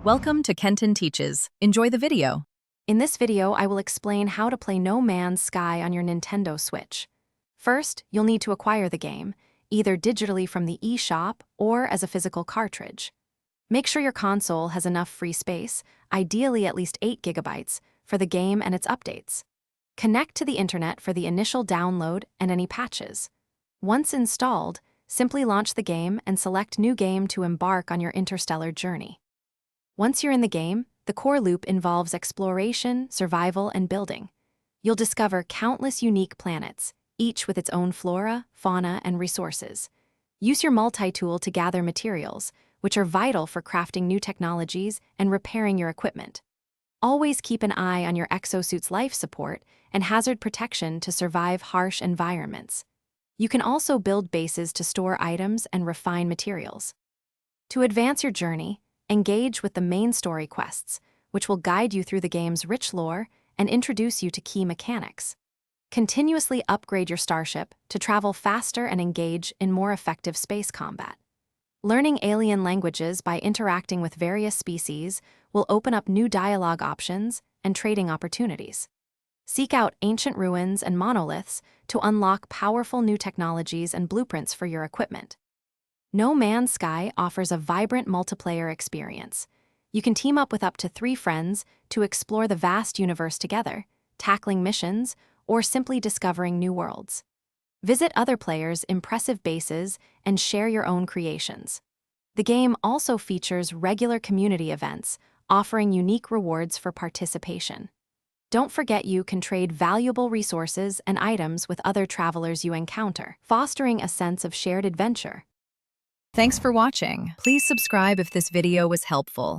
Welcome to Kenton Teaches. Enjoy the video. In this video, I will explain how to play No Man's Sky on your Nintendo Switch. First, you'll need to acquire the game, either digitally from the eShop or as a physical cartridge. Make sure your console has enough free space, ideally at least 8 GB, for the game and its updates. Connect to the internet for the initial download and any patches. Once installed, simply launch the game and select New Game to embark on your interstellar journey. Once you're in the game, the core loop involves exploration, survival, and building. You'll discover countless unique planets, each with its own flora, fauna, and resources. Use your multi-tool to gather materials, which are vital for crafting new technologies and repairing your equipment. Always keep an eye on your exosuit's life support and hazard protection to survive harsh environments. You can also build bases to store items and refine materials. To advance your journey, engage with the main story quests, which will guide you through the game's rich lore and introduce you to key mechanics. Continuously upgrade your starship to travel faster and engage in more effective space combat. Learning alien languages by interacting with various species will open up new dialogue options and trading opportunities. Seek out ancient ruins and monoliths to unlock powerful new technologies and blueprints for your equipment. No Man's Sky offers a vibrant multiplayer experience. You can team up with up to 3 friends to explore the vast universe together, tackling missions, or simply discovering new worlds. Visit other players' impressive bases and share your own creations. The game also features regular community events, offering unique rewards for participation. Don't forget you can trade valuable resources and items with other travelers you encounter, fostering a sense of shared adventure. Thanks for watching. Please subscribe if this video was helpful.